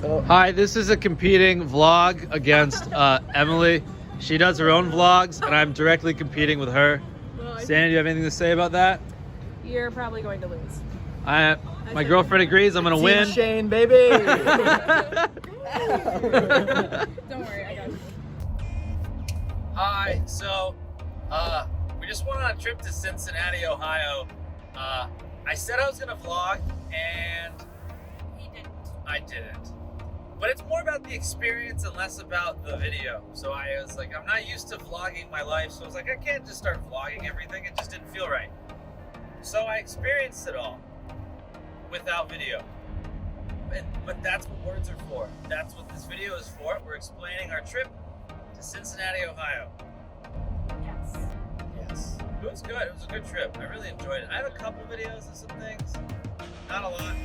Hi, this is a competing vlog against Emily. She does her own vlogs, and I'm directly competing with her. Well, Sandy, do you have anything to say about that? You're probably going to lose. My girlfriend agrees I'm going to win. Team Shane, baby! Don't worry, I got you. Hi, so we just went on a trip to Cincinnati, Ohio. I said I was going to vlog, and I didn't. But it's more about the experience and less about the video. So I was like, I'm not used to vlogging my life, so I was like, I can't just start vlogging everything. It just didn't feel right. So I experienced it all without video. But that's what words are for. That's what this video is for. We're explaining our trip to Cincinnati, Ohio. Yes. It was good. It was a good trip. I really enjoyed it. I have a couple videos of some things. Not a lot.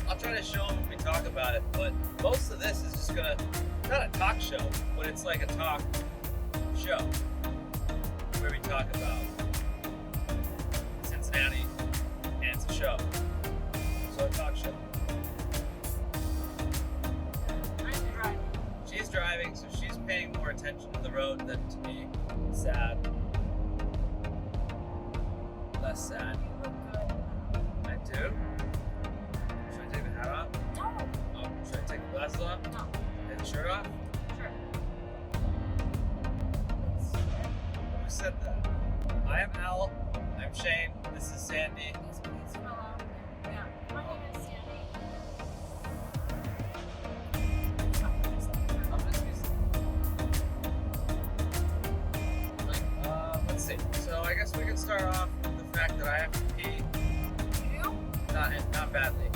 I'll try to show them when we talk about it, but most of this is just gonna, not a talk show, but it's like a talk show where we talk about Cincinnati, and it's a show. So a talk show. She's driving, so she's paying more attention to the road than to me. Sad. Less sad. I do? Should I take the hat off? No. Oh, should I take the glasses off? No. And the shirt off? Sure. Who said that? I am Al. I'm Shane. This is Sandy. Please spell out. Yeah. My name is Sandy. Let's see. So I guess we can start off with the fact that I have to pee. You do? Not badly.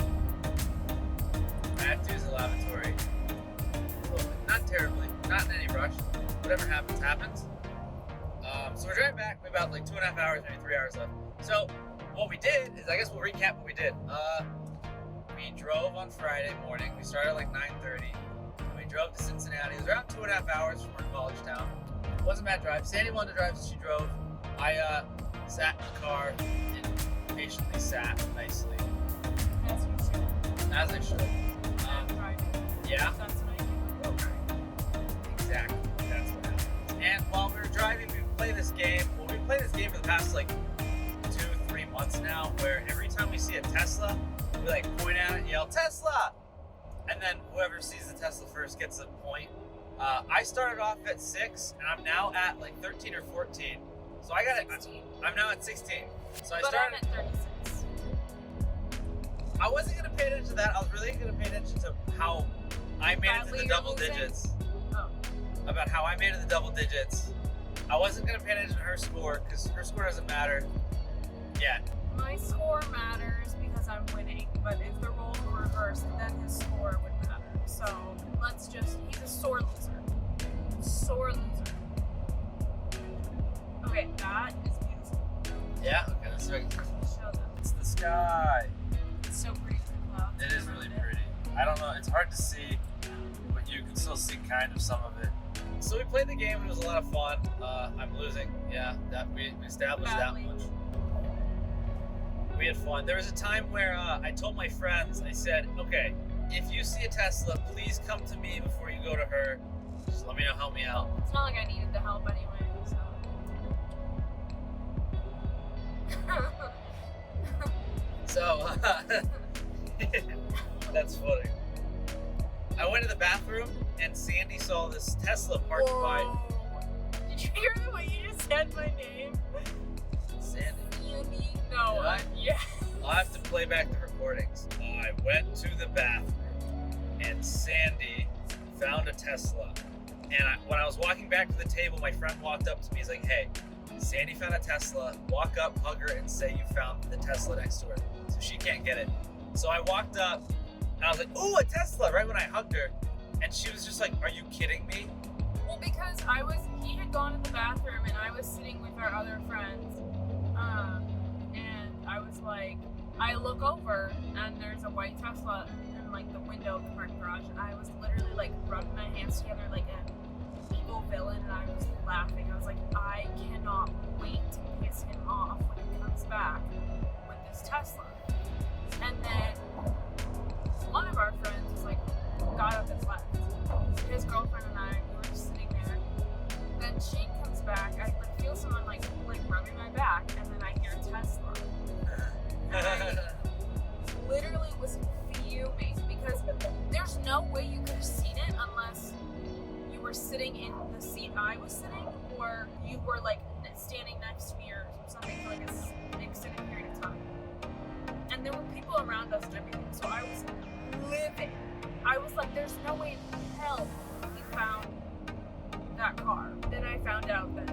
I have to use the lavatory. A little bit. Not terribly. Not in any rush. Whatever happens, happens. So we're driving back. We have about like 2.5 hours, maybe 3 hours left. So what we did is, I guess we'll recap what we did. We drove on Friday morning. We started at like 9:30. We drove to Cincinnati. It was around 2.5 hours from our college town. It wasn't a bad drive. Sandy wanted to drive, so she drove. I sat in the car and patiently sat nicely. As you should. As I should. Driving. Yeah, That's what I do. exactly. That's what happens. And while we were driving, we would play this game. Well, we played this game for the past like 2-3 months now, where every time we see a Tesla, we like point at it and yell, Tesla! And then whoever sees the Tesla first gets a point. I started off at 6, and I'm now at like 13 or 14. So I got it. 16. I'm now at 16. So I But started. I'm at 36. I wasn't gonna pay attention to that. I was really gonna pay attention to how I made it to Badly the you're double losing? digits. Oh. About how I made it to the double digits. I wasn't gonna pay attention to her score because her score doesn't matter yet. My score matters because I'm winning, but if the roles were reversed, then his score would matter. So let's just, he's a sore loser. Sore loser. Okay, that is beautiful. Yeah. Okay. That's right. Show them. It's the sky. It's so pretty for the clouds. It is really pretty. I don't know. It's hard to see, but you can still see kind of some of it. So we played the game and it was a lot of fun. I'm losing. Yeah, that we established Badly. that much. We had fun. There was a time where I told my friends, I said, okay, if you see a Tesla, please come to me before you go to her. Just let me know, help me out. It's not like I needed the help anyway, so. So, that's funny. I went to the bathroom and Sandy saw this Tesla parked by Whoa. Did you hear the way you just said my name? Sandy. Sandy? No, Yeah. yeah. I'll have to play back the recordings. I went to the bathroom and Sandy found a Tesla. And when I was walking back to the table, my friend walked up to me. He's like, hey, Sandy found a Tesla. Walk up, hug her, and say you found the Tesla next to her. So she can't get it. So I walked up and I was like, ooh, a Tesla, right when I hugged her. And she was just like, are you kidding me? Well, because he had gone to the bathroom and I was sitting with our other friends. And I was like, I look over and there's a white Tesla in like the window of the parking garage. And I was literally like rubbing my hands together like an evil villain. And I was laughing. I was like, I cannot wait to piss him off when he comes back with this Tesla. And then one of our friends was like, got up and no way you could have seen it unless you were sitting in the seat I was sitting, or you were like standing next to me or something for like an extended period of time. And there were people around us and everything, so I was livid. I was like, there's no way in hell he found that car. Then I found out that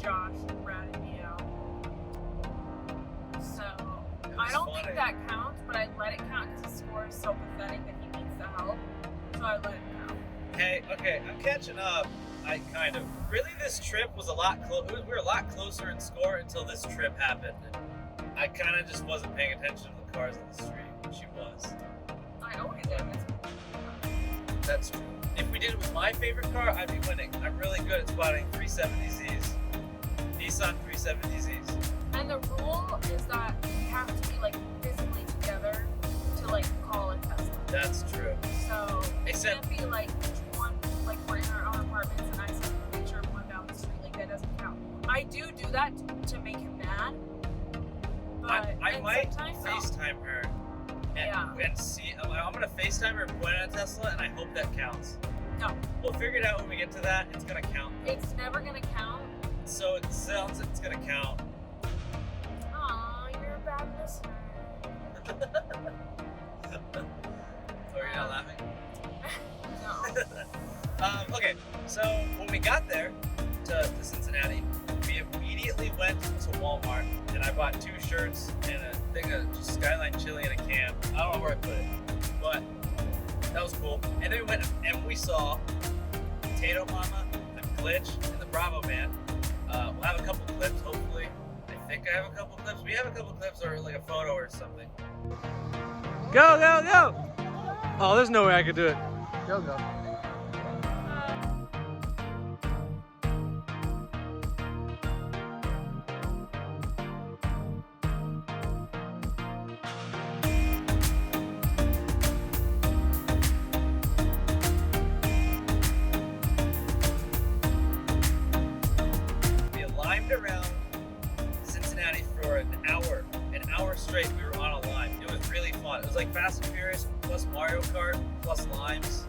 Josh ratted me out. So I don't think that counts, but I let it count because his score is so pathetic that he needs the help. So I let it count. Hey, okay, I'm catching up. I kind of. Really, this trip was a lot closer. We were a lot closer in score until this trip happened. I kind of just wasn't paying attention to the cars on the street. She was. I always am. That's true. If we did it with my favorite car, I'd be winning. I'm really good at spotting 370Zs. Nissan 370Zs. And the rule is that we have to be like physically together to like call a Tesla. That's true. So it Except- can't be like one, like we're in our own apartments and I see a picture of one down the street. Like that doesn't count. I do that to make him mad. But I might sometimes FaceTime her and see. I'm gonna FaceTime her and point at a Tesla, and I hope that counts. No. We'll figure it out when we get to that. It's gonna count. It's never gonna count. So it sounds it's gonna count. Aw, you're a bad listener. Oh, you're not laughing? No. Okay, so when we got there to Cincinnati, we immediately went to Walmart and I bought 2 shirts and a thing of just Skyline chili and a can. I don't know where I put it, but that was cool. And then we went and we saw Potato Mama and Glitch and the Bravo Man. We'll have a couple clips, hopefully. I think I have a couple clips. We have a couple clips or like a photo or something. Go, go, go! Oh, there's no way I could do it. Go, go. We limed around Cincinnati for an hour straight. We were on a lime. It was really fun. It was like Fast and Furious plus Mario Kart plus limes.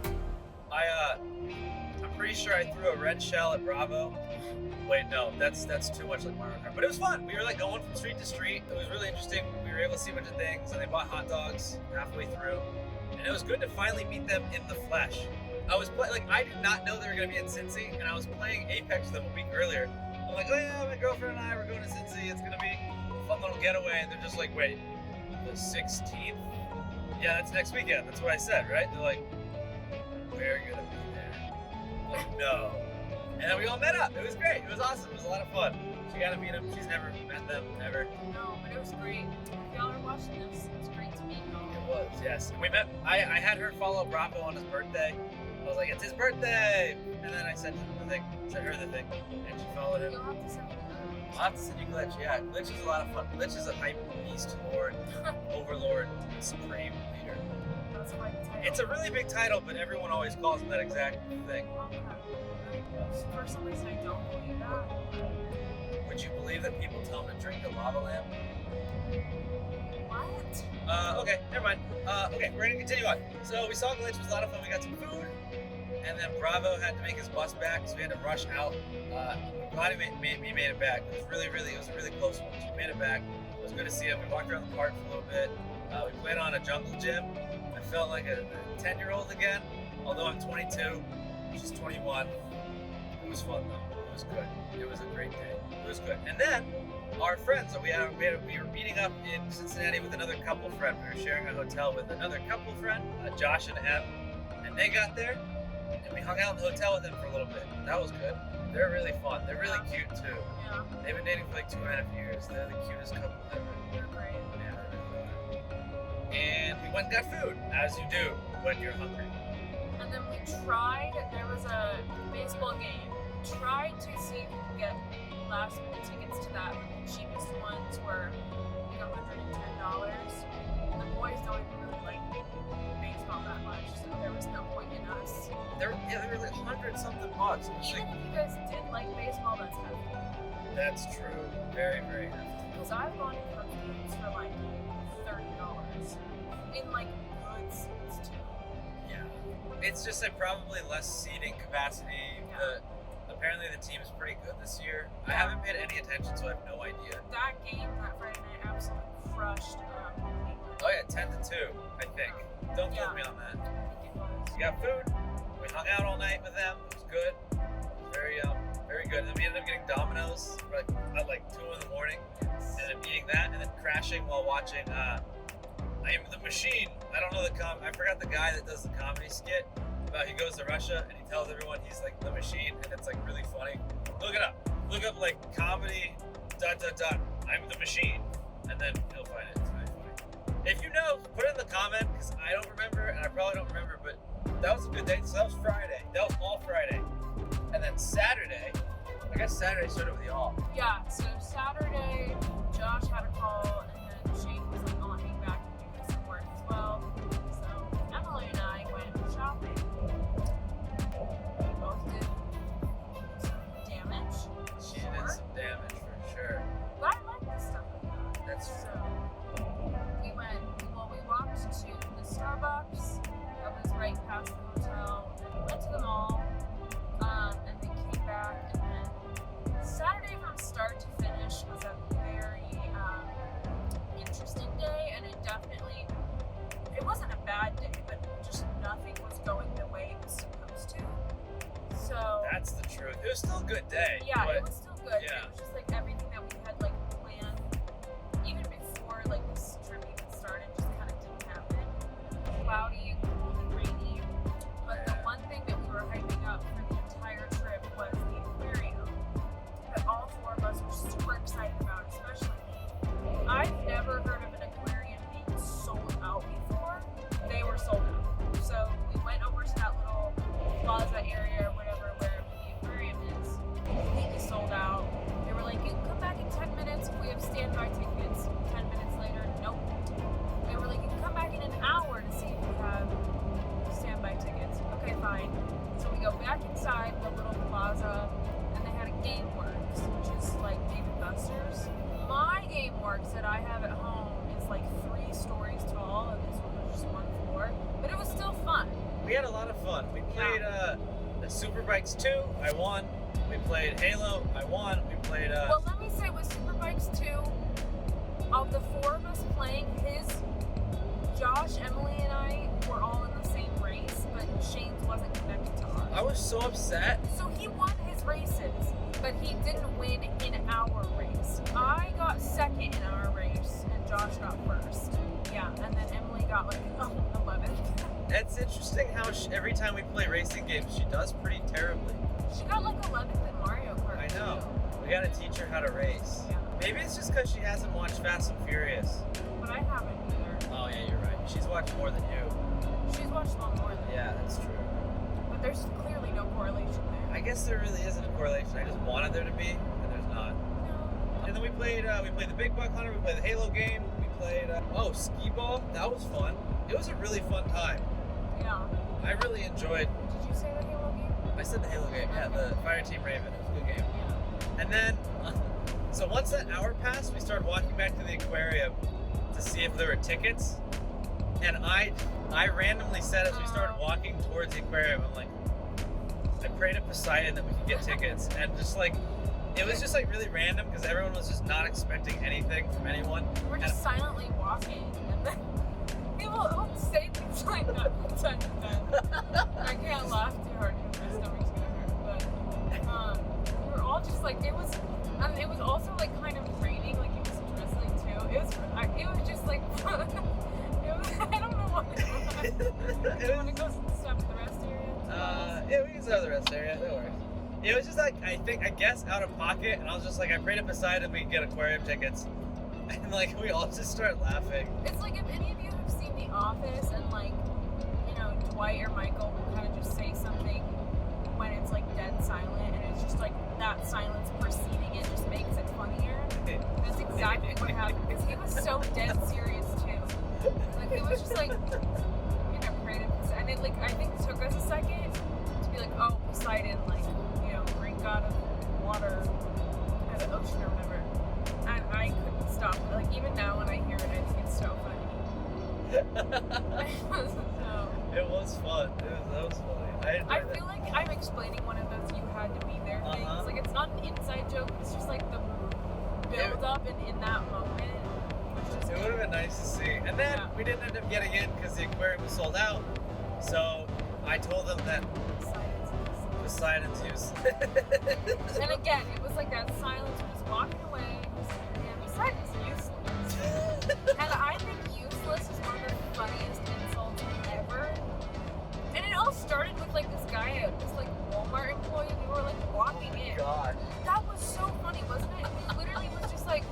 I'm pretty sure I threw a red shell at Bravo. Wait, no, that's too much like Mario Kart. But it was fun. We were like going from street to street. It was really interesting. We were able to see a bunch of things, and they bought hot dogs halfway through. And it was good to finally meet them in the flesh. I was I did not know they were gonna be in Cincy, and I was playing Apex with them a week earlier. I'm like, oh yeah, my girlfriend and I were going to Cincy. It's gonna be a fun little getaway. And they're just like, wait, the 16th? Yeah, that's next weekend. That's what I said, right? They're like, we're gonna be there. I'm like, no. And then we all met up. It was great. It was awesome. It was a lot of fun. She got to meet them. She's never met them, ever. No, but it was great. If y'all are watching this, it was great to meet y'all. It was, yes. And we met. I had her follow Bravo on his birthday. I was like, it's his birthday! And then I sent her the thing, and she followed him. You'll have to send me the I'll have to send you Glitch, yeah. Glitch is a lot of fun. Glitch is a hype beast lord, overlord, supreme leader. That's quite the title. It's a really big title, but everyone always calls him that exact thing. For some reason, I don't believe that. Would you believe that people tell him to drink a lava lamp? What? Okay, never mind. Okay, we're gonna continue on. So we saw Glitch, it was a lot of fun. We got some food, and then Bravo had to make his bus back, so we had to rush out. I'm glad he made it back. It was it was a really close one. So we made it back. It was good to see him. We walked around the park for a little bit. We played on a jungle gym. I felt like a 10-year-old again, although I'm 22. She's 21. It was fun though. It was good. It was a great day. It was good. And then our friends, we were meeting up in Cincinnati with another couple friend. We were sharing a hotel with another couple friend, Josh and Em, and they got there, and we hung out in the hotel with them for a little bit. That was good. They're really fun. They're really cute too. Yeah, They've been dating for like 2.5 years. They're the cutest couple ever. they're great. Yeah, they're really good. And we went and got food, as you do when you're hungry. And then we tried, there was a baseball game. We tried to see if we could get last minute tickets to that, but the cheapest ones were like $110. And the boys don't even really like baseball that much, so there was no point in us. They were like 100-something bucks. It was Even like, if you guys did like baseball, that's hefty. that's true. Very, very hefty. Because I've gone to Cubs games for like $30 in like good seats too. It's just like probably less seating capacity. Yeah. Apparently the team is pretty good this year. I Yeah. haven't paid any attention, so I have no idea. That game that Friday night absolutely crushed. Oh yeah, 10-2, I think. Don't quote me on that. We got food. We hung out all night with them. It was good. Very good. And then we ended up getting Domino's at like 2 in the morning. Ended up eating that and then crashing while watching I Am the Machine. I don't know I forgot the guy that does the comedy skit about he goes to Russia and he tells everyone he's like the machine, and it's like really funny. Look it up. Look up like comedy ... I'm the machine, and then you'll find it. It's really funny. If you know, put it in the comment because I don't remember and I probably don't remember, but that was a good day. So that was Friday. That was all Friday. And then Saturday, I guess Saturday started with y'all. Yeah, so Saturday, Josh had a call, and then Shane was like, "I'll hang back and do some work as well." So Emily and I went shopping. We both did some damage. She did some damage for sure. But I like this stuff like that. That's So we walked to the Starbucks that was right past the hotel, and went to the mall, and then came back, and then Saturday from start to finish was a very interesting day, and it wasn't a bad day, but just nothing was going the way it was supposed to. So That's the truth. It was still a good day. yeah, but it was still good. yeah. It was just like everything that we had like planned, even before like this trip even started, just kind of didn't happen. Cloudy and cold and rainy. But the one thing that we were hyping up for the entire trip was the aquarium that all 4 of us were super excited about, especially me. I've never heard of an aquarium being sold out before. They were sold out. So we went over to that little plaza area or whatever where the aquarium is. Completely sold out. They were like, "You can come back in 10 minutes if we have standby tickets." 10 minutes later, nope. They were like, "You can come back in an hour to see if we have standby tickets." Okay, fine. So we go back inside the little plaza, and they had a GameWorks, which is like Dave & Buster's. My GameWorks that I have at home is like 3 stories tall, and this one was just 1 floor. But it was still fun. We had a lot of fun. We played the Superbikes 2. I won. We played Halo. I won. We played. Well, let me say with Superbikes 2, of the 4 of us playing, Josh, Emily, and I were all in the same race, but Shane's wasn't connected to ours. I was so upset. So he won his races, but he didn't win in our race. I got second in our race, and Josh got first. Yeah, and then Emily got like 11th. It's interesting how every time we play racing games, she does pretty terribly. She got like 11th in Mario Kart. I know. too. We gotta teach her how to race. Yeah. Maybe it's just because she hasn't watched Fast and Furious. But I haven't either. Oh yeah, you're right. She's watched more than you. She's watched a lot more than Yeah, that's true. But there's clearly no correlation there. I guess there really isn't a correlation. I just wanted there to be, and there's not. No. And then we played the Big Buck Hunter. We played the Halo game. We played skee ball. That was fun. It was a really fun time. Yeah. I really enjoyed. Did you say the Halo game? I said the Halo game. Yeah, the Fire Team Raven. It was a good game. Yeah. And then, so once that hour passed, we started walking back to the aquarium to see if there were tickets. And I randomly said as we started walking towards the aquarium, I'm like, I prayed to Poseidon that we could get tickets. And just like, it was just like really random because everyone was just not expecting anything from anyone. We're just silently walking, and then people will say things like that from time to time. I can't laugh too hard because my stomach's gonna hurt. But we were all just like, it was also like kind of raining, like it was drizzling too. It was just like, I don't know what it was. You want to go step to the rest area? Yeah, we can start the rest area. No worries. It was just like, I guess out of pocket, and I was just like, I prayed to Poseidon we could get aquarium tickets. And like, we all just started laughing. It's like if any of you have seen The Office and like, you know, Dwight or Michael will kind of just say something when it's like dead silent, and it's just like that silence preceding it just makes it funnier. That's exactly what happened, because he was so dead serious too. Like it was just like, you know, prayed to Poseidon. And it like, I think it took us a second to be like, oh, Poseidon, like, you know, Greek god of water, or the ocean or whatever. And I couldn't stop. Like even now when I hear it, I think it's so funny. It was was fun. That was funny. I feel like I'm explaining one of those you had to be there things. Like it's not an inside joke. It's just like the build up and in that moment. It would have been nice to see. And then we didn't end up getting in because the aquarium was sold out. So I told them that Poseidon's useless. And again, it was like that silence was walking away. And Poseidon's useless. And I think useless is one of the funniest insults ever. And it all started with like this guy, this like Walmart employee. We were like walking in. God. That was so funny, wasn't it? He literally was just like,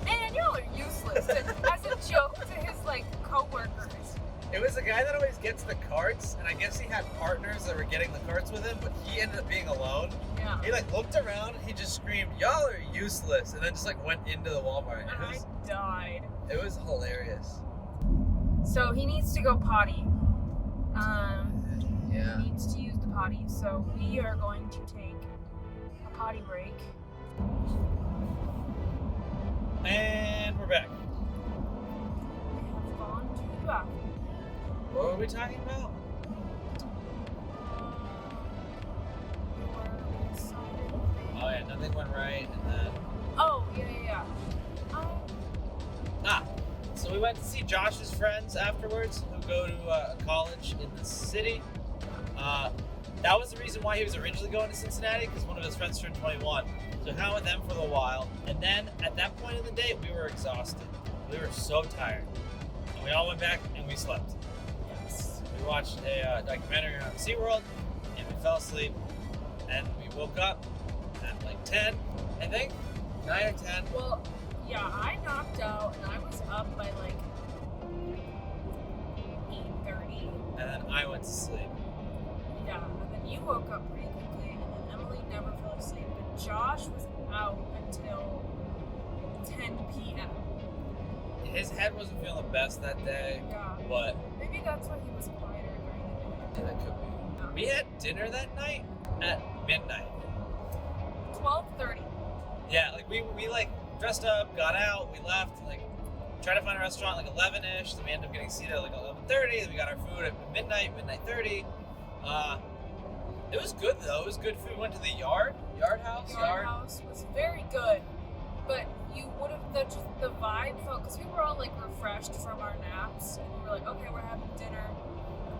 "Man, y'all are useless," as a joke to his like coworkers. It was the guy that always gets the carts, and I guess he had partners that were getting the carts with him, but he ended up being alone. Yeah. He like looked around and he just screamed, "Y'all are useless," and then just like went into the Walmart. And I died. It was hilarious. So he needs to go potty. Yeah. He needs to use the potty. So we are going to take a potty break. And we're back. We have gone to the bathroom. What were we talking about? Oh yeah, nothing went right, and then so we went to see Josh's friends afterwards, who go to a college in the city. That was the reason why he was originally going to Cincinnati, because one of his friends turned 21. So hung out with them for a little while, and then at that point in the day, we were exhausted. We were so tired, and we all went back and we slept. Yes. We watched a documentary on SeaWorld, and we fell asleep, and we woke up at like 10, I think, 9 or 10. Well, yeah, I knocked out and I was up by like 8:30. And then I went to sleep. Yeah, and then you woke up pretty quickly, and then Emily never fell asleep. But Josh was out until 10 p.m. His head wasn't feeling the best that day, Yeah. but Maybe that's why he was quieter during the day. that could be. Yeah. We had dinner that night at midnight. 12:30. Yeah, like we like dressed up, got out, we left, like tried to find a restaurant like 11ish. Then we ended up getting seated at like 11:30. Then we got our food at midnight, 30. It was good though. It was good food. We went to the Yard House. Yard House was very good, but you would have the vibe felt, because we were all like refreshed from our naps, and we were like, okay, we're having dinner.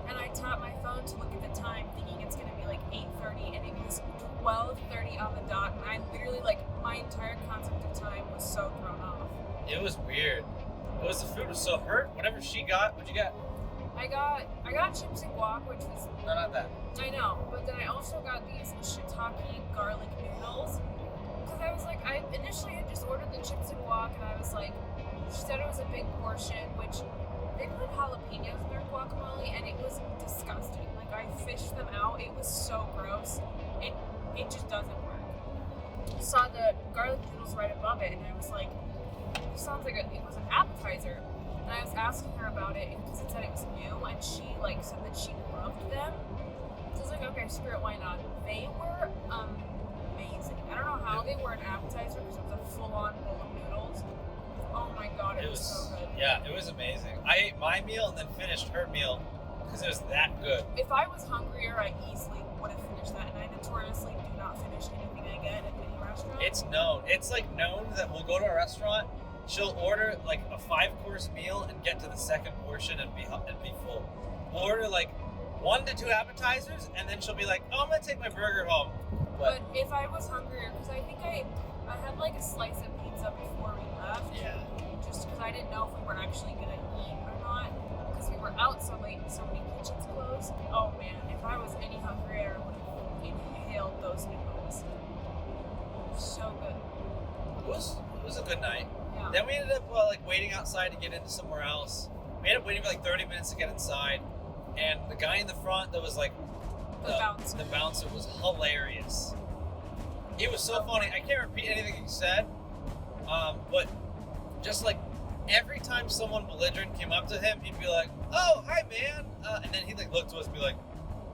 And I tapped my phone to look at the time, thinking it's gonna be like 8:30, and it was 12:30 on the dot. And I literally, like, my entire concept of time was so thrown off. It was weird. The food was so hurt. Whatever she got, what'd you get? I got chips and guac, which was, No, not that. I know, but then I also got these shiitake garlic noodles. Because I was like, I initially had just ordered the chips and guac, and I was like, she said it was a big portion, which they put jalapenos in their guacamole, and it was disgusting. Like, I fished them out. It was so gross. It just doesn't work. Saw the garlic noodles right above it, and I was like, it sounds like it was an appetizer. And I was asking her about it, because it said it was new, and she like said that she loved them. So I was like, okay, screw it, why not? They were amazing. I don't know how they were an appetizer, because it was a full-on bowl of noodles. Oh my god, it was so good. Yeah, it was amazing. I ate my meal and then finished her meal because it was that good. If I was hungrier, I easily would have finished that, and I notoriously do not finish anything I get at any restaurant. It's known. It's like known that we'll go to a restaurant, she'll order like a 5-course meal and get to the second portion and be full. We'll order like 1 to 2 appetizers, and then she'll be like, "Oh, I'm gonna take my burger home." But if I was hungrier, because I think I had like a slice of pizza before we left. Yeah. Just because I didn't know if we were actually gonna eat or not, because we were out so late and so many kitchens closed. Oh man, if I was any hungrier, I would have inhaled those noodles. So good. It was a good night. Yeah. Then we ended up like waiting outside to get into somewhere else. We ended up waiting for like 30 minutes to get inside, and the guy in the front that was like The bouncer was hilarious. He was so funny. I can't repeat anything he said, but just like every time someone belligerent came up to him, he'd be like, "Oh, hi, man," and then he'd like look to us and be like,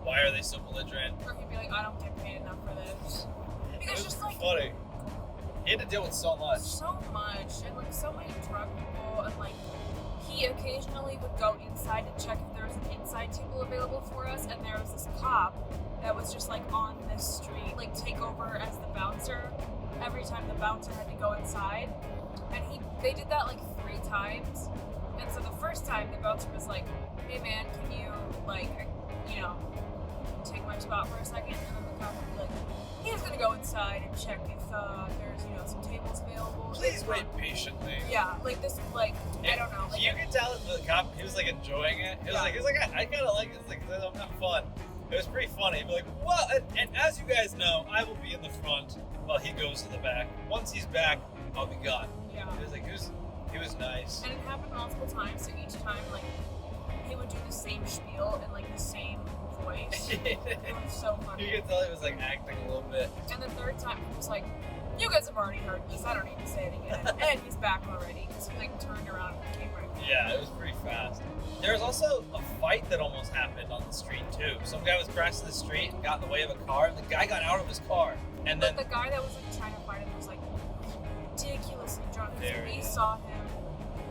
"Why are they so belligerent?" Or he'd be like, "I don't get paid enough for this." It Because was just like funny. He had to deal with so much. so much, and like so many drug people, and like he occasionally would go inside to check if there was an inside table available for us, and there was this cop that was just like on this street, like take over as the bouncer every time the bouncer had to go inside. And they did that like 3 times. And so the first time the bouncer was like, hey man, can you like, take my spot for a second? And then the cop would be like, he's gonna go inside and check if there's, some tables available. Please wait patiently. Yeah, like this, like, I don't know. Like, you could tell that the cop, he was like enjoying it. He was like, I kind of like it. It's like, I'm having fun. It was pretty funny. He'd be like, well, and as you guys know, I will be in the front while he goes to the back. Once he's back, I'll be gone. Yeah. It was like, he was nice. And it happened multiple times, so each time, like, he would do the same spiel in, like, the same voice. It was so funny. You could tell he was, like, acting a little bit. And the third time, he was like, you guys have already heard this, I don't need to say it again. And he's back already, because he, like, turned around and came right back. Yeah, it was pretty fast. There was also a fight that almost happened on the street, too. Some guy was crossing the street and got in the way of a car, and the guy got out of his car. And but then the guy that was, like, trying to fight him was, like, ridiculously drunk. Very. We saw him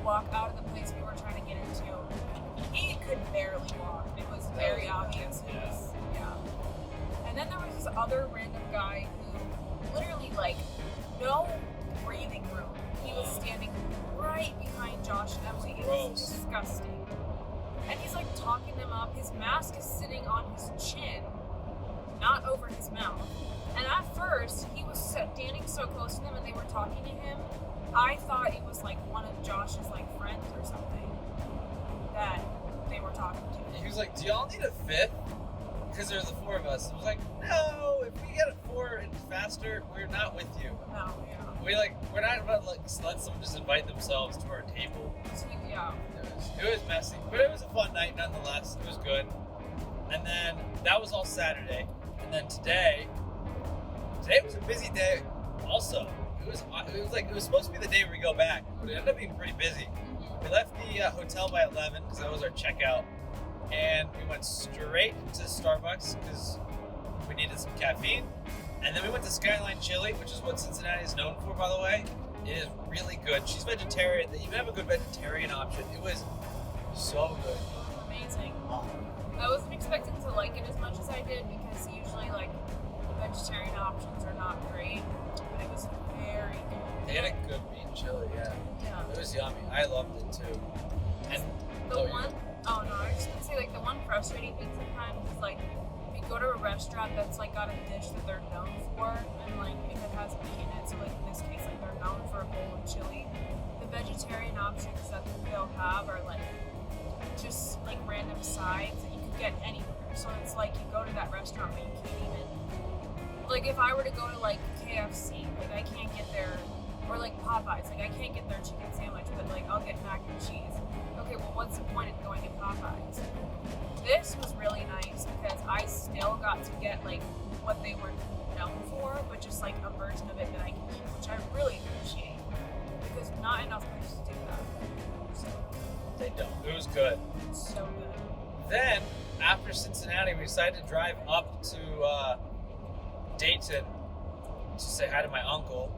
walk out of the place we were trying to get into. He could barely walk. It was very obvious. It was, yeah. And then there was this other random guy who literally, like, no breathing room. He was standing right behind Josh and Emily. It was disgusting. And he's, like, talking them up. His mask is sitting on his chin, not over his mouth. And at first, he was standing so close to them and they were talking to him, I thought it was like one of Josh's like friends or something that they were talking to. he was like, do y'all need a fifth? Because there's the 4 of us. I was like, no, if we get a 4 and faster, we're not with you. No, yeah. We're not about to like let someone just invite themselves to our table. So, yeah. It was messy, but it was a fun night nonetheless. It was good. And then that was all Saturday. And then today was a busy day also. It was supposed to be the day where we go back, but it ended up being pretty busy. We left the hotel by 11 because that was our checkout, and we went straight to Starbucks because we needed some caffeine. And then we went to Skyline Chili, which is what Cincinnati is known for, by the way. It is really good. She's vegetarian. They even have a good vegetarian option. It was so good. Amazing. I wasn't expecting to like it as much as I did because usually like vegetarian options are not great, but it was very good. They had a good bean chili, yeah. Yeah. It was yummy. I loved it too. And I was just gonna say like the one frustrating thing sometimes is like if you go to a restaurant that's like got a dish that they're known for and like if it has meat in it, so like in this case like they're known for a bowl of chili, the vegetarian options that they'll have are like just like random sides that you could get anywhere. So it's like you go to that restaurant but you can't even, like if I were to go to like KFC, like I can't get their, or like Popeyes, like I can't get their chicken sandwich, but like I'll get mac and cheese. Okay, well what's the point of going to Popeyes? This was really nice because I still got to get like what they were known for, but just like a version of it that I can eat, which I really appreciate because not enough places do that. So they don't. It was good. It's so good. Then, after Cincinnati, we decided to drive up to Dayton to say hi to my uncle.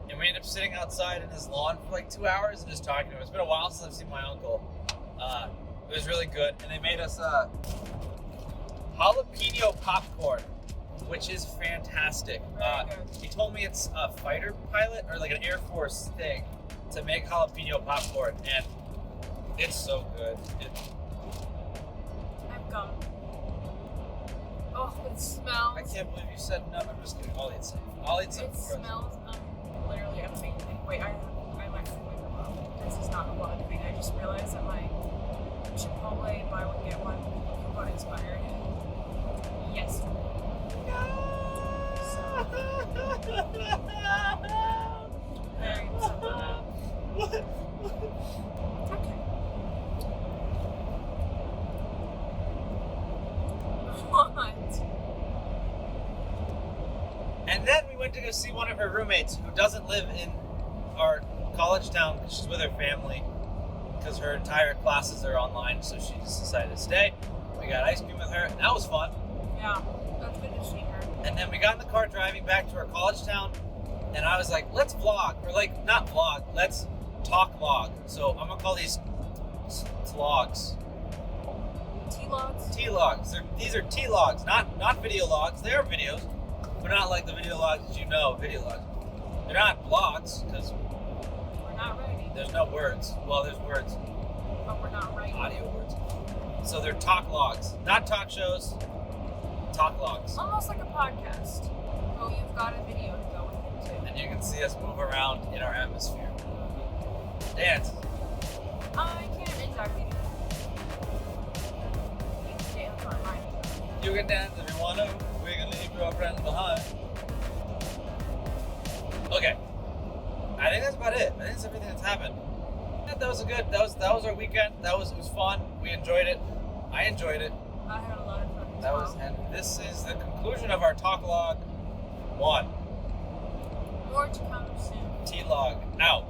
And we ended up sitting outside in his lawn for like 2 hours and just talking to him. It's been a while since I've seen my uncle. It was really good. And they made us jalapeno popcorn, which is fantastic. He told me it's a fighter pilot or like an Air Force thing to make jalapeno popcorn. And it's so good. I've gum. Oh, it smells. I can't believe you said no. I'm just kidding. I'll eat some. It smells literally amazing. Wait, I might have to wait. This is not a vlog thing. I just realized that my Chipotle buy one get one coupon expired yesterday. So very upset about that. What? It's okay. What? And then we went to go see one of her roommates who doesn't live in our college town because she's with her family because her entire classes are online, so she just decided to stay. We got ice cream with her, and that was fun. Yeah, that's good to see her. And then we got in the car driving back to our college town, and I was like, let's vlog, or like, not vlog, let's talk log. So I'm gonna call these logs. T-logs? T-logs. These are T-logs, not video logs. They are videos, but not like the video logs that you know, video logs. They're not blogs, because We're not ready. there's no words. Well, there's words, But we're not ready. audio words. So they're talk logs, not talk shows, talk logs. Almost like a podcast. Oh, you've got a video to go with it too. And you can see us move around in our atmosphere. Dance. I can't exactly do that. You can dance on mine. You can dance if you want to. We're gonna leave your friends behind. Okay. I think that's about it. I think that's everything that's happened. Yeah, that was a good. That was our weekend. It was fun. We enjoyed it. I enjoyed it. I had a lot of fun. That was, and this is the conclusion of our talk log 1. More to come soon. T log out.